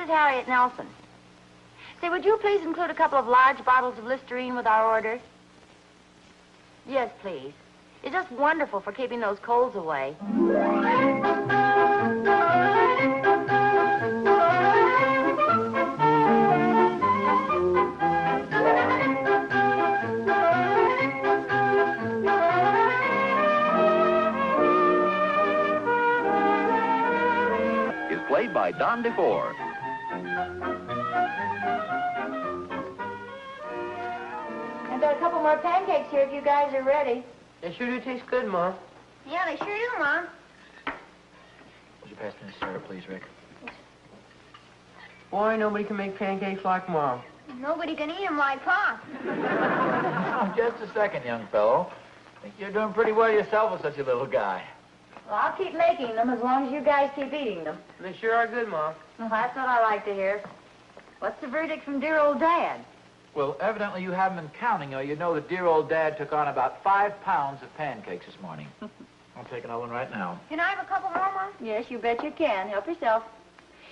is Harriet Nelson. Say, would you please include a couple of large bottles of Listerine with our order? Yes, please. It's just wonderful for keeping those colds away. Is played by DeFore. I've got a couple more pancakes here if you guys are ready. They sure do taste good, Mom. Yeah, they sure do, Mom. Would you pass me the syrup, please, Rick? Boy, nobody can make pancakes like Mom. Nobody can eat them like Pop. Oh, just a second, young fellow. I think you're doing pretty well yourself with such a little guy. Well, I'll keep making them as long as you guys keep eating them. They sure are good, Mom. Well, that's what I like to hear. What's the verdict from dear old Dad? Well, evidently you haven't been counting, or you know that dear old Dad took on about 5 pounds of pancakes this morning. I'll take another one right now. Can I have a couple more, Mom? Yes, you bet you can. Help yourself.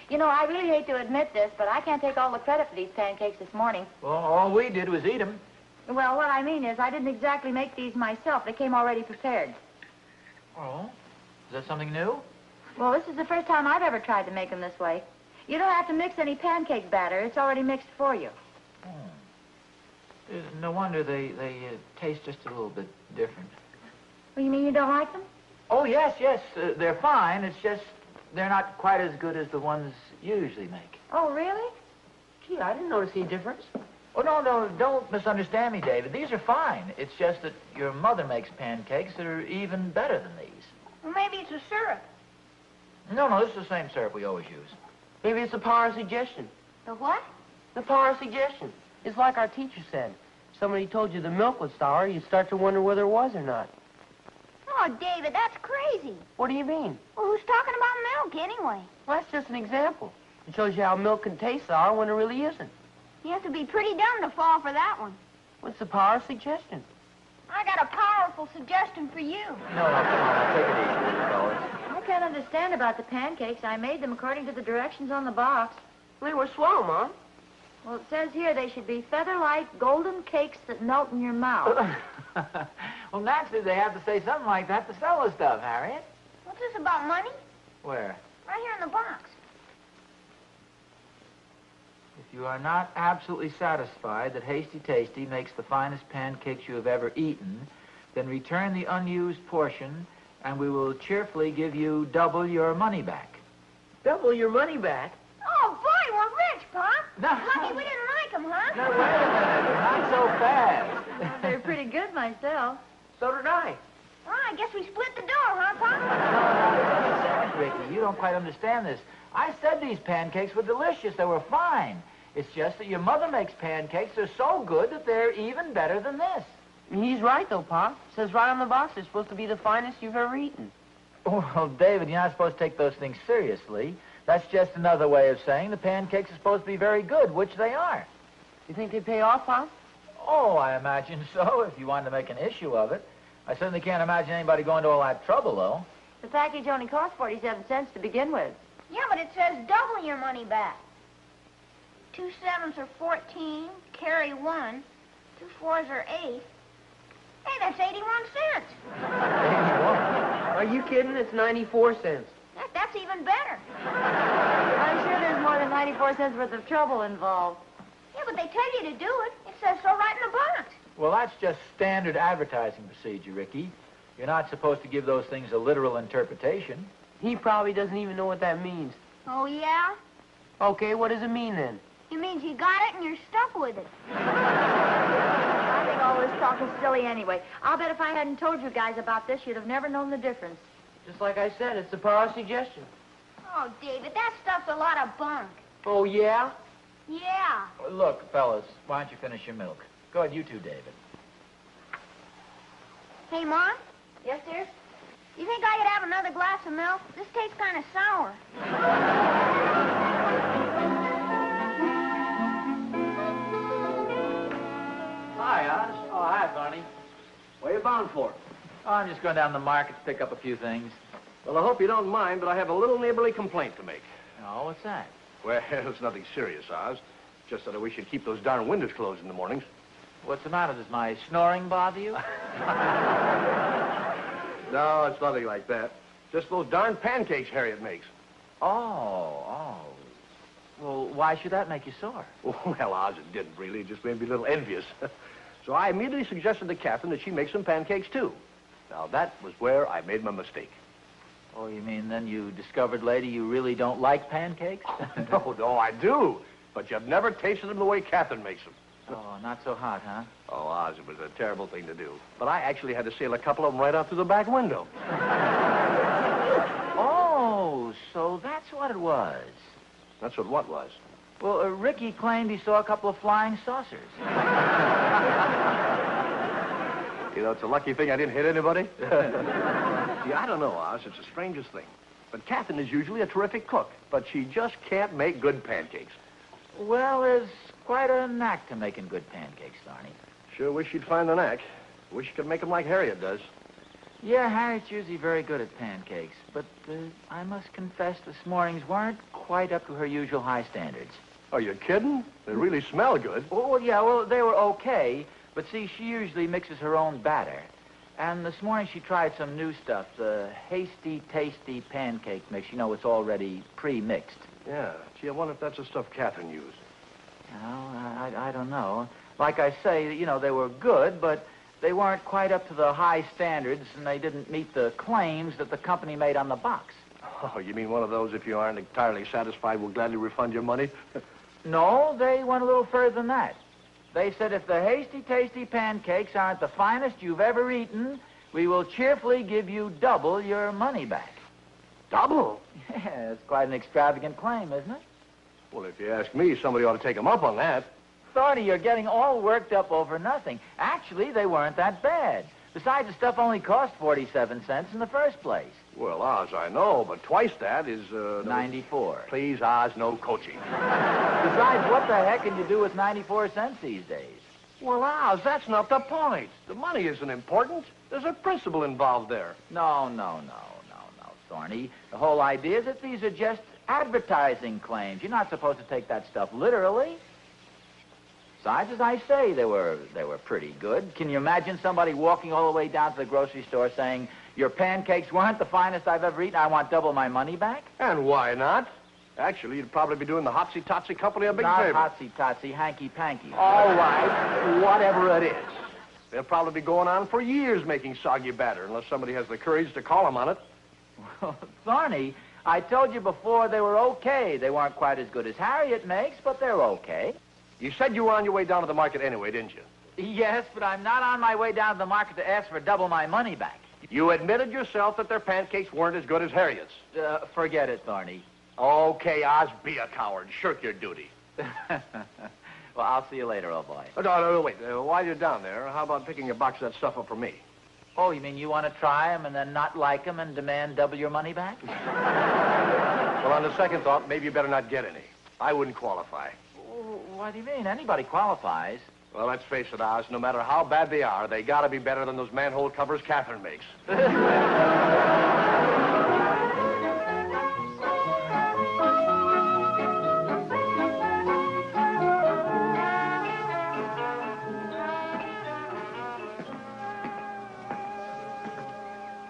You know, I really hate to admit this, but I can't take all the credit for these pancakes this morning. Well, all we did was eat them. Well, what I mean is I didn't exactly make these myself. They came already prepared. Oh? Is that something new? Well, this is the first time I've ever tried to make them this way. You don't have to mix any pancake batter. It's already mixed for you. No wonder they taste just a little bit different. Well, you mean you don't like them? Oh, yes. They're fine. It's just they're not quite as good as the ones you usually make. Oh, really? Gee, I didn't notice any difference. Oh, no, don't misunderstand me, David. These are fine. It's just that your mother makes pancakes that are even better than these. Well, maybe it's a syrup. No, this is the same syrup we always use. Maybe it's the power of suggestion. The what? The power of suggestion. It's like our teacher said. If somebody told you the milk was sour, you'd start to wonder whether it was or not. Oh, David, that's crazy. What do you mean? Well, who's talking about milk anyway? Well, that's just an example. It shows you how milk can taste sour when it really isn't. You have to be pretty dumb to fall for that one. What's the power of suggestion? I got a powerful suggestion for you. No, come on, take it easy, fellas. I can't understand about the pancakes. I made them according to the directions on the box. They were swell, Mom. Well, it says here they should be feather-light golden cakes that melt in your mouth. Well, naturally, they have to say something like that to sell the stuff, Harriet. What's this about money? Where? Right here in the box. If you are not absolutely satisfied that Hasty Tasty makes the finest pancakes you have ever eaten, then return the unused portion, and we will cheerfully give you double your money back. Double your money back? Oh, boy, we're rich, Pop. No. Lucky we didn't like them, huh? No, wait a minute. Not so fast. They're pretty good myself. So did I. Well, I guess we split the dough, huh, Pop? No, Ricky, you don't quite understand this. I said these pancakes were delicious. They were fine. It's just that your mother makes pancakes. They're so good that they're even better than this. He's right, though, Pop. It says right on the box they're supposed to be the finest you've ever eaten. Well, David, you're not supposed to take those things seriously. That's just another way of saying the pancakes are supposed to be very good, which they are. You think they pay off, Pop? Oh, I imagine so, if you wanted to make an issue of it. I certainly can't imagine anybody going to all that trouble, though. The package only cost 47 cents to begin with. Yeah, but it says double your money back. 2 7s are 14, carry 1. 2 4s are 8. Hey, that's 81 cents. 81. Are you kidding? It's 94 cents. That's even better. I'm sure there's more than 94 cents worth of trouble involved. Yeah, but they tell you to do it. It says so right in the box. Well, that's just standard advertising procedure, Ricky. You're not supposed to give those things a literal interpretation. He probably doesn't even know what that means. Oh, yeah? Okay, what does it mean then? It means you got it and you're stuck with it. I think all this talk is silly anyway. I'll bet if I hadn't told you guys about this, you'd have never known the difference. Just like I said, it's the power of suggestion. Oh, David, that stuff's a lot of bunk. Oh, yeah? Yeah. Look, fellas, why don't you finish your milk? Go ahead, you two, David. Hey, Mom? Yes, dear? You think I could have another glass of milk? This tastes kind of sour. Hi, Oz. Oh, hi, Connie. Where you bound for? Oh, I'm just going down to the market to pick up a few things. Well, I hope you don't mind, but I have a little neighborly complaint to make. Oh, what's that? Well, it's nothing serious, Oz. Just that we should keep those darn windows closed in the mornings. What's the matter? Does my snoring bother you? No, it's nothing like that. Just those darn pancakes Harriet makes. Oh. Well, why should that make you sore? Well, Oz, it didn't really. It just made me a little envious. So I immediately suggested to Catherine that she make some pancakes, too. Now, that was where I made my mistake. Oh, you mean then you discovered later you really don't like pancakes? No, I do. But you've never tasted them the way Catherine makes them. Oh, not so hot, huh? Oh, Oz, it was a terrible thing to do. But I actually had to sail a couple of them right out through the back window. Oh, so that's what it was. That's what was? Well, Ricky claimed he saw a couple of flying saucers. You know, it's a lucky thing I didn't hit anybody. See, I don't know, Oz. It's the strangest thing. But Catherine is usually a terrific cook, but she just can't make good pancakes. Well, there's quite a knack to making good pancakes, Thorny. Sure wish she'd find the knack. Wish she could make them like Harriet does. Yeah, Harriet's usually very good at pancakes, but I must confess this morning's weren't quite up to her usual high standards. Are you kidding? They really smell good. Well, yeah, they were okay, but see, she usually mixes her own batter. And this morning she tried some new stuff, the Hasty Tasty Pancake mix. You know, it's already pre-mixed. Yeah. Gee, I wonder if that's the stuff Catherine used. Well, I don't know. Like I say, you know, they were good, but they weren't quite up to the high standards, and they didn't meet the claims that the company made on the box. Oh, you mean one of those, if you aren't entirely satisfied, we'll gladly refund your money? No, they went a little further than that. They said if the Hasty Tasty Pancakes aren't the finest you've ever eaten, we will cheerfully give you double your money back. Double? Yeah, it's quite an extravagant claim, isn't it? Well, if you ask me, somebody ought to take them up on that. Thorny, you're getting all worked up over nothing. Actually, they weren't that bad. Besides, the stuff only cost 47 cents in the first place. Well, Oz, I know, but twice that is, 94. Please, Oz, no coaching. Besides, what the heck can you do with 94 cents these days? Well, Oz, that's not the point. The money isn't important. There's a principle involved there. No, Thorny. The whole idea is that these are just advertising claims. You're not supposed to take that stuff literally. Besides, as I say, they were pretty good. Can you imagine somebody walking all the way down to the grocery store saying, your pancakes weren't the finest I've ever eaten, I want double my money back? And why not? Actually, you'd probably be doing the Hasty Tasty Company a big favor. Not Hasty Tasty, Hanky Panky. All right, whatever it is. They'll probably be going on for years making soggy batter, unless somebody has the courage to call them on it. Well, Thorny, I told you before they were okay. They weren't quite as good as Harriet makes, but they're okay. You said you were on your way down to the market anyway, didn't you? Yes, but I'm not on my way down to the market to ask for double my money back. You admitted yourself that their pancakes weren't as good as Harriet's. Forget it, Thorny. Okay, Oz, be a coward. Shirk your duty. Well, I'll see you later, old boy. Oh, no, wait. While you're down there, how about picking a box of that stuff up for me? Oh, you mean you want to try them and then not like them and demand double your money back? Well, on the second thought, maybe you better not get any. I wouldn't qualify. What do you mean? Anybody qualifies. Well, let's face it, Oz. No matter how bad they are, they gotta be better than those manhole covers Catherine makes.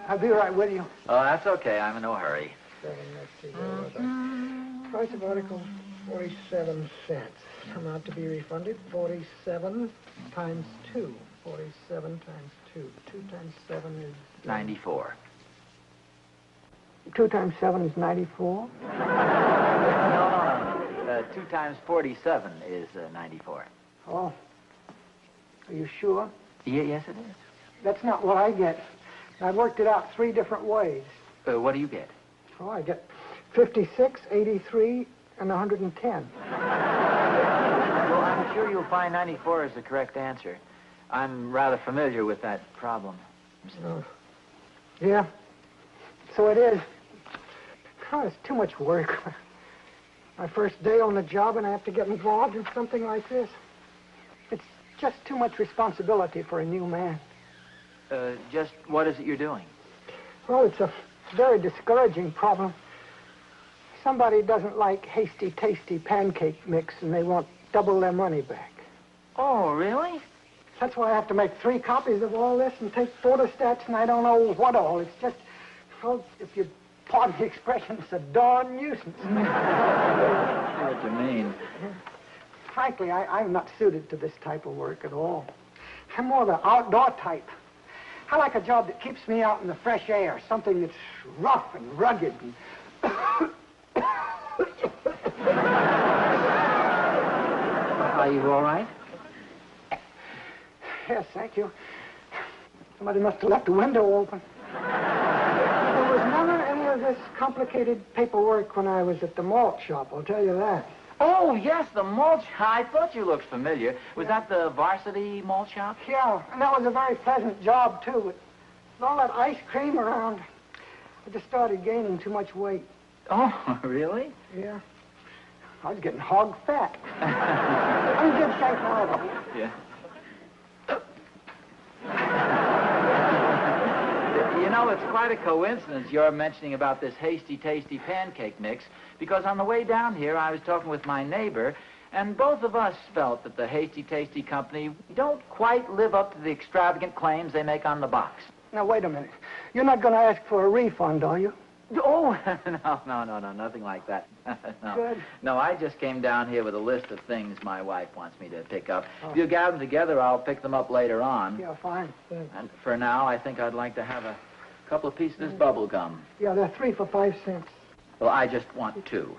I'll be right with you. Oh, that's okay. I'm in no hurry. Let's see here. Price of article, 47 cents. Amount to be refunded, 47 times 2. 47 times 2. 2 times 7 is... 94. 2 times 7 is 94? No. 2 times 47 is 94. Oh. Are you sure? Yes, it is. That's not what I get. I worked it out 3 different ways. What do you get? Oh, I get 56, 83, and 110. Well, I'm sure you'll find 94 is the correct answer. I'm rather familiar with that problem. Oh. Yeah, so it is. Oh, it's too much work. My first day on the job, and I have to get involved in something like this. It's just too much responsibility for a new man. Just what is it you're doing? Well, it's a very discouraging problem. somebody doesn't like Hasty Tasty Pancake Mix and they want double their money back. Oh, really? That's why I have to make 3 copies of all this and take photostats and I don't know what all. It's just, well, if you pardon the expression, it's a darn nuisance. I see what you mean. Frankly, I'm not suited to this type of work at all. I'm more the outdoor type. I like a job that keeps me out in the fresh air, something that's rough and rugged. Are you all right? Yes, thank you. Somebody must have left the window open. There was never any of this complicated paperwork when I was at the malt shop, I'll tell you that. Oh, yes, the malt shop. I thought you looked familiar. Was that the varsity malt shop? Yeah, and that was a very pleasant job, too. With all that ice cream around, I just started gaining too much weight. Oh, really? Yeah. I was getting hog fat. I'm good, thank God. Yeah. You know, it's quite a coincidence you're mentioning about this Hasty Tasty Pancake Mix, because on the way down here, I was talking with my neighbor, and both of us felt that the Hasty Tasty Company don't quite live up to the extravagant claims they make on the box. Now, wait a minute. You're not going to ask for a refund, are you? Oh, no, nothing like that. No. Good. No, I just came down here with a list of things my wife wants me to pick up. Oh. If you gather them together, I'll pick them up later on. Yeah, fine. And for now, I think I'd like to have a couple of pieces of this bubble gum. Yeah, they're 3 for 5 cents. Well, I just want 2.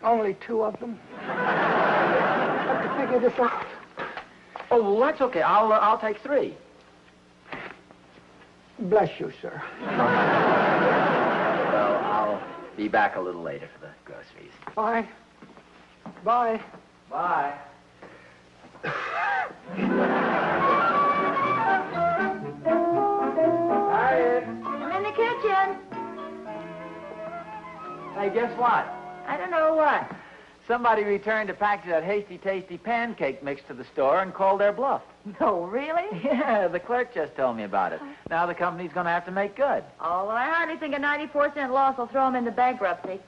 Only 2 of them? I have to figure this out. Oh, well, that's okay. I'll take 3. Bless you, sir. Well, I'll be back a little later for the groceries. Bye. Bye. Bye. Harriet! I'm in the kitchen. Hey, guess what? I don't know what. Somebody returned a package of that Hasty Tasty Pancake Mix to the store and called their bluff. No, really? Yeah, the clerk just told me about it. Now the company's going to have to make good. Oh, well, I hardly think a 94-cent loss will throw them into bankruptcy.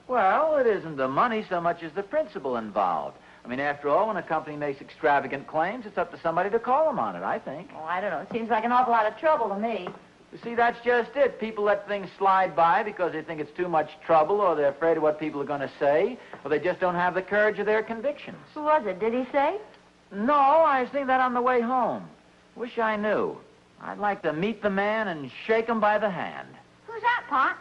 Well, it isn't the money so much as the principle involved. I mean, after all, when a company makes extravagant claims, it's up to somebody to call them on it, I think. Oh, I don't know. It seems like an awful lot of trouble to me. You see, that's just it. People let things slide by because they think it's too much trouble, or they're afraid of what people are going to say, or they just don't have the courage of their convictions. Who was it? Did he say? No, I was thinking that on the way home. Wish I knew. I'd like to meet the man and shake him by the hand. Who's that, Pop?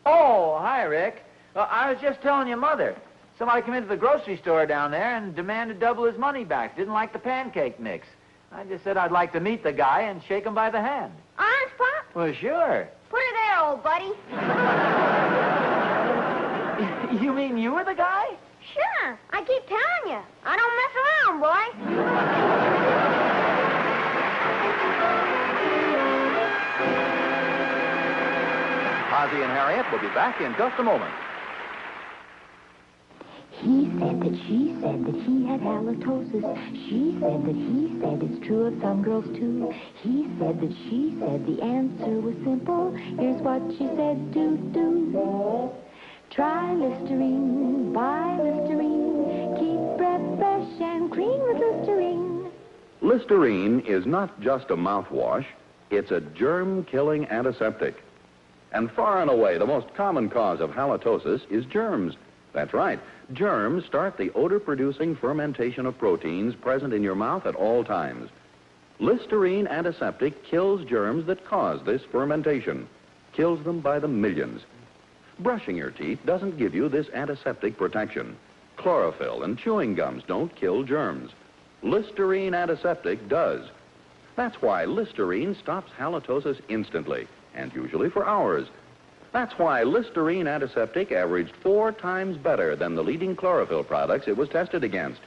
Oh, hi, Rick. I was just telling your mother. Somebody came into the grocery store down there and demanded double his money back. Didn't like the pancake mix. I just said I'd like to meet the guy and shake him by the hand. Honest, Pop? Well, sure. Put her there, old buddy. You mean you were the guy? Sure. I keep telling you. I don't mess around, boy. Ozzie and Harriet will be back in just a moment. He said that she said that he had halitosis. She said that he said it's true of some girls, too. He said that she said the answer was simple. Here's what she said, do. Try Listerine, buy Listerine. Keep breath fresh and clean with Listerine. Listerine is not just a mouthwash. It's a germ-killing antiseptic. And far and away, the most common cause of halitosis is germs. That's right. Germs start the odor-producing fermentation of proteins present in your mouth at all times. Listerine antiseptic kills germs that cause this fermentation. Kills them by the millions. Brushing your teeth doesn't give you this antiseptic protection. Chlorophyll and chewing gums don't kill germs. Listerine antiseptic does. That's why Listerine stops halitosis instantly, and usually for hours. That's why Listerine antiseptic averaged 4 times better than the leading chlorophyll products it was tested against.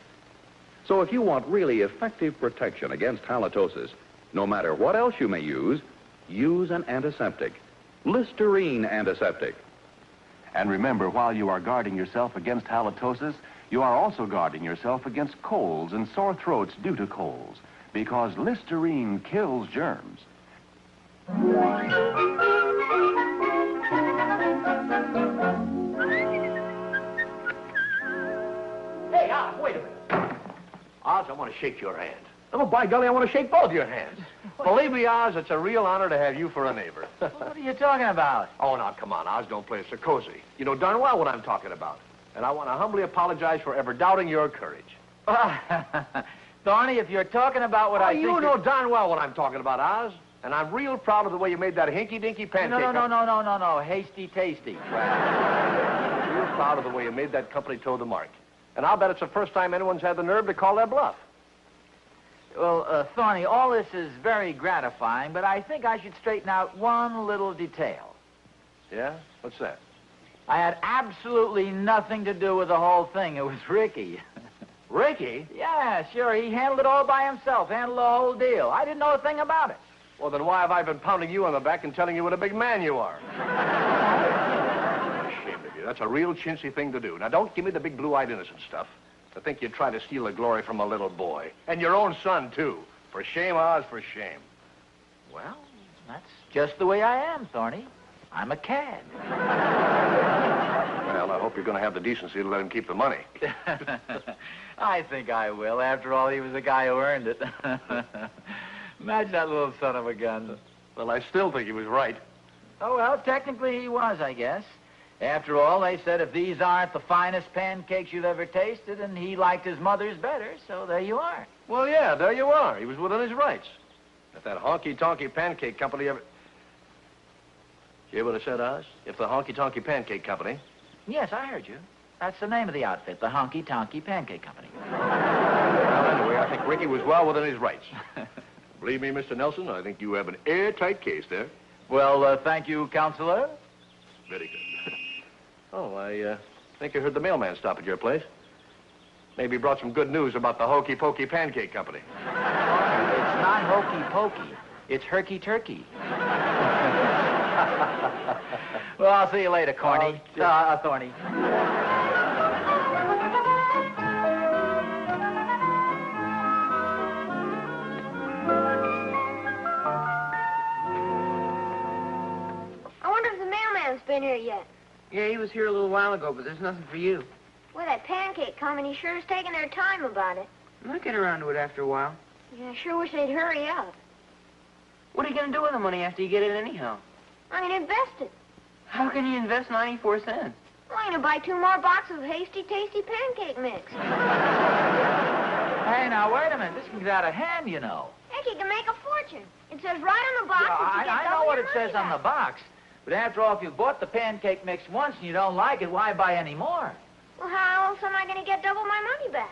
So if you want really effective protection against halitosis, no matter what else you may use an antiseptic. Listerine antiseptic. And remember, while you are guarding yourself against halitosis, you are also guarding yourself against colds and sore throats due to colds, because Listerine kills germs. Oz, I want to shake your hand. Oh, by golly, I want to shake both your hands. Believe me, Oz, it's a real honor to have you for a neighbor. What are you talking about? Oh, now, come on, Oz, don't play so cozy. You know darn well what I'm talking about. And I want to humbly apologize for ever doubting your courage. Thorny, if you're talking about what I think... You know darn well what I'm talking about, Oz. And I'm real proud of the way you made that hinky-dinky pancake. No. Hasty Tasty. Real proud of the way you made that company toe the mark. And I'll bet it's the first time anyone's had the nerve to call their bluff. Well, Thorny, all this is very gratifying, but I think I should straighten out one little detail. Yeah? What's that? I had absolutely nothing to do with the whole thing. It was Ricky. Ricky? Yeah, sure. He handled it all by himself, handled the whole deal. I didn't know a thing about it. Well, then why have I been pounding you on the back and telling you what a big man you are? I'm ashamed of you. That's a real chintzy thing to do. Now, don't give me the big blue-eyed innocent stuff. To think you'd try to steal the glory from a little boy. And your own son, too. For shame, Oz, for shame. Well, that's just the way I am, Thorny. I'm a cad. Well, I hope you're going to have the decency to let him keep the money. I think I will. After all, he was the guy who earned it. Imagine that little son of a gun. Well, I still think he was right. Oh, well, technically he was, I guess. After all, they said if these aren't the finest pancakes you've ever tasted, and he liked his mother's better, so there you are. Well, yeah, there you are. He was within his rights. If that honky-tonky pancake company ever... You hear what I said, Oz? If the honky-tonky pancake company... Yes, I heard you. That's the name of the outfit, the Honky Tonky Pancake Company. Well, anyway, I think Ricky was well within his rights. Believe me, Mr. Nelson, I think you have an airtight case there. Well, thank you, Counselor. Very good. Oh, I think I heard the mailman stop at your place. Maybe he brought some good news about the Hokey Pokey Pancake Company. It's not hokey pokey. It's herky turkey. Well, I'll see you later, Corny. Thorny. I wonder if the mailman's been here yet. Yeah, he was here a little while ago, but there's nothing for you. Well, that pancake company sure is taking their time about it. I'll get around to it after a while. Yeah, I sure wish they'd hurry up. What are you going to do with the money after you get it anyhow? I'm going to invest it. How can you invest 94 cents? Well, I'm going to buy 2 more boxes of Hasty Tasty Pancake Mix. Hey, now, wait a minute. This can get out of hand, you know. Heck, you can make a fortune. It says right on the box that you get I know double what your it says money on the back. box. But after all, if you bought the pancake mix once and you don't like it, why buy any more? Well, how else am I going to get double my money back?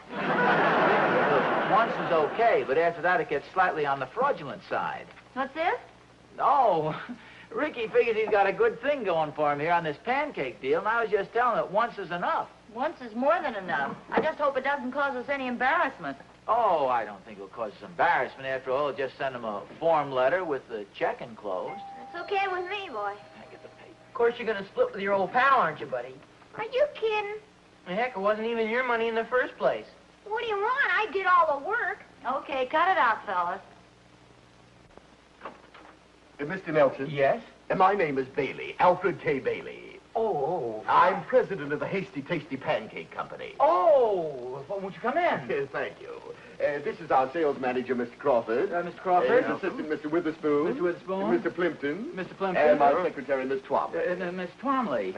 Once is okay, but after that it gets slightly on the fraudulent side. What's this? Oh, Ricky figures he's got a good thing going for him here on this pancake deal, and I was just telling him that once is enough. Once is more than enough. I just hope it doesn't cause us any embarrassment. Oh, I don't think it'll cause us embarrassment. After all, just send him a form letter with the check enclosed. It's okay with me, boy. I get the paper. Of course, you're going to split with your old pal, aren't you, buddy? Are you kidding? Heck, it wasn't even your money in the first place. What do you want? I did all the work. Okay, cut it out, fellas. Mr. Nelson? Yes? My name is Bailey, Alfred K. Bailey. Oh. I'm president of the Hasty Tasty Pancake Company. Oh, well, won't you come in? Yes, thank you. This is our sales manager, Mr. Crawford. Mr. Crawford. Assistant, Mr. Witherspoon. Mr. Witherspoon. Mr. Plimpton. Mr. Plimpton. And my secretary, Miss Twombly. Miss Twomley,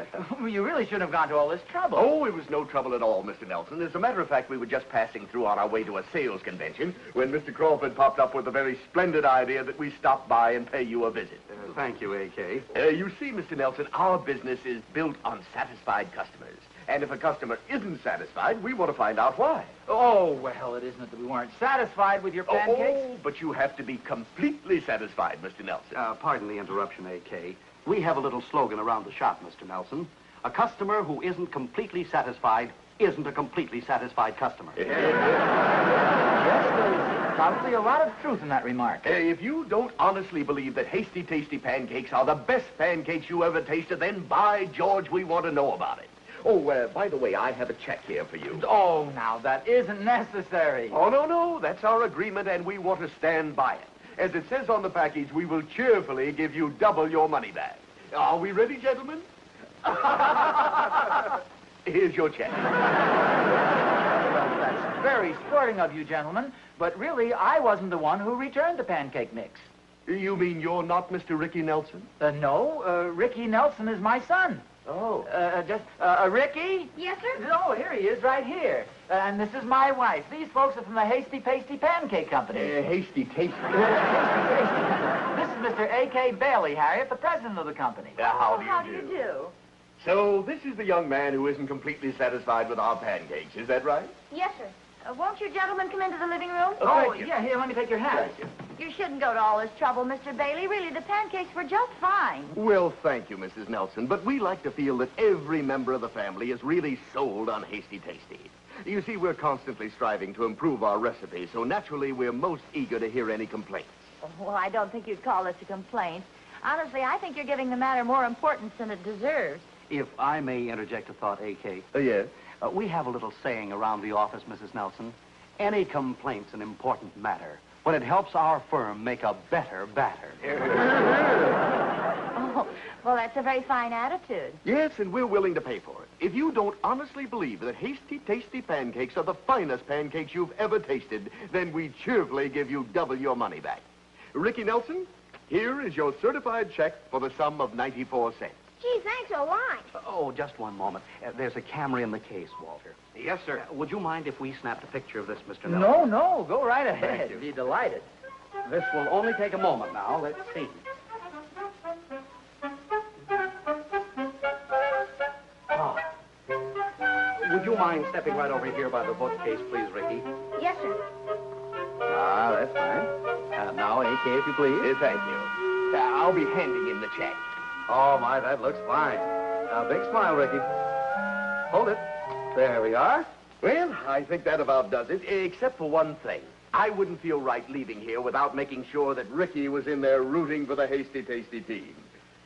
you really shouldn't have gone to all this trouble. Oh, it was no trouble at all, Mr. Nelson. As a matter of fact, we were just passing through on our way to a sales convention when Mr. Crawford popped up with a very splendid idea that we stop by and pay you a visit. Thank you, A.K. You see, Mr. Nelson, our business is built on satisfied customers. And if a customer isn't satisfied, we want to find out why. Oh, well, it isn't that we weren't satisfied with your pancakes. Oh, but you have to be completely satisfied, Mr. Nelson. Pardon the interruption, A.K. We have a little slogan around the shop, Mr. Nelson. A customer who isn't completely satisfied isn't a completely satisfied customer. Yes, there's probably a lot of truth in that remark. If you don't honestly believe that Hasty Tasty Pancakes are the best pancakes you ever tasted, then by George, we want to know about it. Oh, by the way, I have a check here for you. Oh, now, that isn't necessary. Oh, no, that's our agreement, and we want to stand by it. As it says on the package, we will cheerfully give you double your money back. Are we ready, gentlemen? Here's your check. Well, that's very sporting of you, gentlemen, but really, I wasn't the one who returned the pancake mix. You mean you're not Mr. Ricky Nelson? No, Ricky Nelson is my son. Oh. Ricky? Yes, sir? Oh, here he is, right here. And this is my wife. These folks are from the Hasty Tasty Pancake Company. Hasty Tasty. This is Mr. A.K. Bailey, Harriet, the president of the company. How do you do? So this is the young man who isn't completely satisfied with our pancakes, is that right? Yes, sir. Won't you gentlemen come into the living room? Oh, yeah, here, let me take your hat. Thank you. You shouldn't go to all this trouble, Mr. Bailey. Really, the pancakes were just fine. Well, thank you, Mrs. Nelson, but we like to feel that every member of the family is really sold on Hasty Tasty. You see, we're constantly striving to improve our recipe, so naturally we're most eager to hear any complaints. Well, I don't think you'd call this a complaint. Honestly, I think you're giving the matter more importance than it deserves. If I may interject a thought, A.K. Yes? We have a little saying around the office, Mrs. Nelson. Any complaint's an important matter when it helps our firm make a better batter. Oh, well, that's a very fine attitude. Yes, and we're willing to pay for it. If you don't honestly believe that Hasty Tasty pancakes are the finest pancakes you've ever tasted, then we cheerfully give you double your money back. Ricky Nelson, here is your certified check for the sum of 94 cents. Gee, thanks a lot. Oh, just one moment. There's a camera in the case, Walter. Yes, sir. Would you mind if we snapped a picture of this, Mr. Nelson? No, go right ahead. Thank you. Be delighted. This will only take a moment now. Let's see. Ah. Would you mind stepping right over here by the bookcase, please, Ricky? Yes, sir. Ah, that's fine. Now, A.K., if you please. Thank you. I'll be handing him the check. Oh, my, that looks fine. Now, big smile, Ricky. Hold it. There we are. Well, I think that about does it, except for one thing. I wouldn't feel right leaving here without making sure that Ricky was in there rooting for the Hasty Tasty team.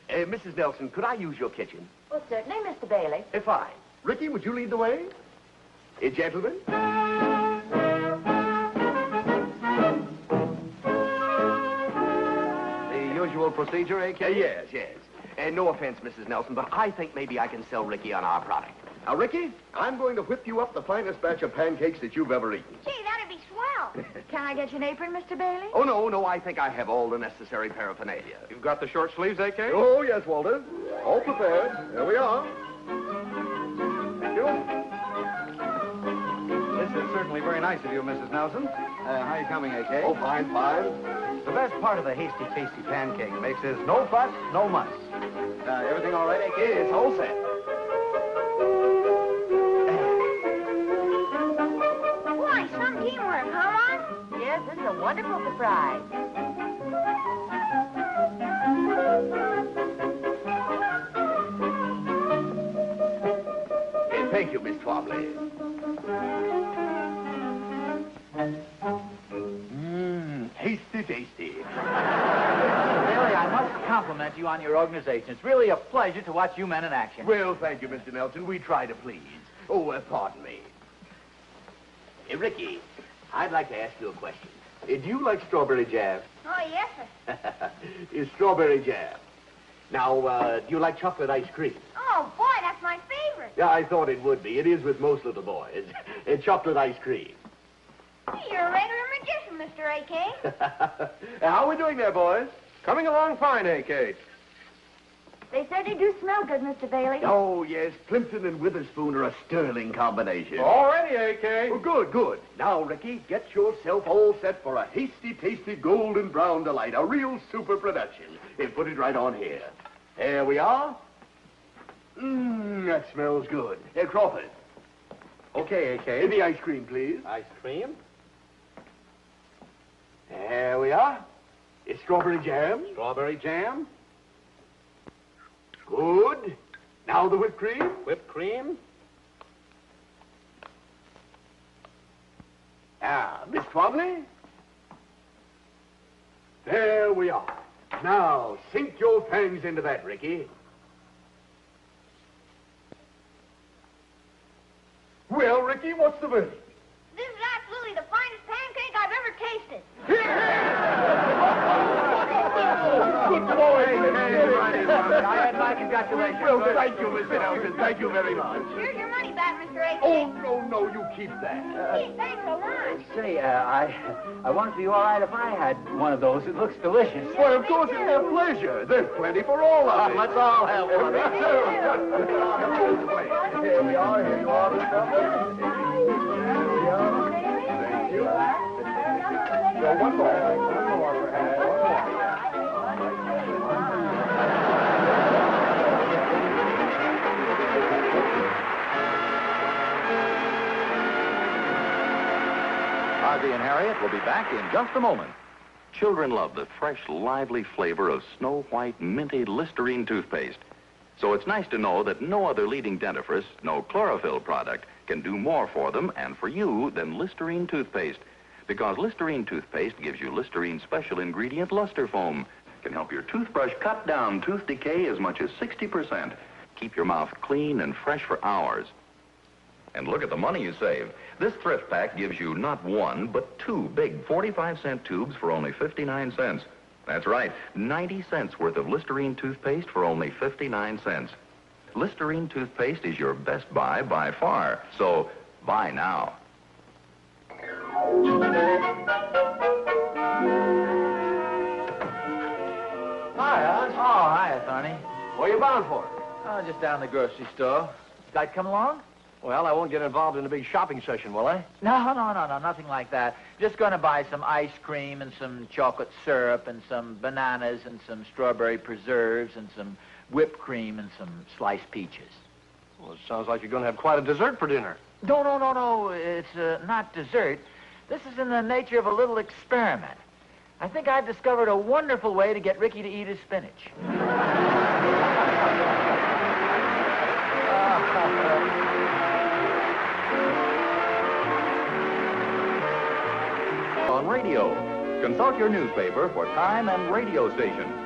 Mrs. Nelson, could I use your kitchen? Well, certainly, Mr. Bailey. Fine. Ricky, would you lead the way? Gentlemen? The usual procedure, A.K.? Yes. No offense, Mrs. Nelson, but I think maybe I can sell Ricky on our product. Now, Ricky, I'm going to whip you up the finest batch of pancakes that you've ever eaten. Gee, that'd be swell. Can I get you an apron, Mr. Bailey? Oh, no, I think I have all the necessary paraphernalia. You've got the short sleeves, A.K.? Oh, yes, Walter. All prepared. There we are. Thank you. This is certainly very nice of you, Mrs. Nelson. How are you coming, A.K.? Oh, fine. The best part of the Hasty Tasty pancake mix is no fuss, no muss. Everything all right, A.K.? It's all set. Boy, some teamwork, huh, Mom? Yes, this is a wonderful surprise. Thank you, Miss Twombly. Hasty Tasty. Bailey, I must compliment you on your organization. It's really a pleasure to watch you men in action. Well, thank you, Mr. Nelson. We try to please. Oh, pardon me. Ricky, I'd like to ask you a question. Do you like strawberry jam? Oh, yes, sir. Is strawberry jam. Now, do you like chocolate ice cream? Oh, boy, that's my favorite. Yeah, I thought it would be. It is with most little boys. Chocolate ice cream. You're a regular magician, Mr. A.K. How are we doing there, boys? Coming along fine, A.K. They certainly do smell good, Mr. Bailey. Oh, yes. Plimpton and Witherspoon are a sterling combination. All ready, A.K. Oh, good. Now, Ricky, get yourself all set for a Hasty Tasty golden brown delight, a real super production. Put it right on here. There we are. That smells good. Crawford. Okay, A.K. The ice cream, please. Ice cream? There we are. It's strawberry jam. Strawberry jam? Good. Now the whipped cream. Whipped cream? Now, Miss Twombly. There we are. Now, sink your fangs into that, Ricky. Well, Ricky, what's the verdict? This is absolutely the finest pancake I've ever tasted. Good boy. I had my congratulations. Well, thank you, Mr. Nelson. Thank you very much. Here's your money back, Mr. A.K. Oh, No, you keep that. Gee, thanks a lot. Say, I wonder if it'd be all right if I had one of those. It looks delicious. Why, of course, it's a pleasure. There's plenty for all of us. Let's all have one. Me too. Here we are. Here you are, Mr. Thank you. So one more. One more, perhaps. One more. Ozzie and Harriet will be back in just a moment. Children love the fresh, lively flavor of Snow White Minty Listerine toothpaste. So it's nice to know that no other leading dentifrice, no chlorophyll product, can do more for them and for you than Listerine toothpaste. Because Listerine toothpaste gives you Listerine special ingredient luster foam. Can help your toothbrush cut down tooth decay as much as 60%. Keep your mouth clean and fresh for hours. And look at the money you save. This thrift pack gives you not one, but two big 45-cent tubes for only 59 cents. That's right, 90 cents worth of Listerine toothpaste for only 59 cents. Listerine toothpaste is your best buy by far, so buy now. Hiya. Oh, hiya, Thorny. Where you bound for? Oh, just down the grocery store. Like, come along? Well, I won't get involved in a big shopping session, will I? No, nothing like that. Just going to buy some ice cream and some chocolate syrup and some bananas and some strawberry preserves and some whipped cream and some sliced peaches. Well, it sounds like you're going to have quite a dessert for dinner. No. It's not dessert. This is in the nature of a little experiment. I think I've discovered a wonderful way to get Ricky to eat his spinach. On radio. Consult your newspaper for time and radio station.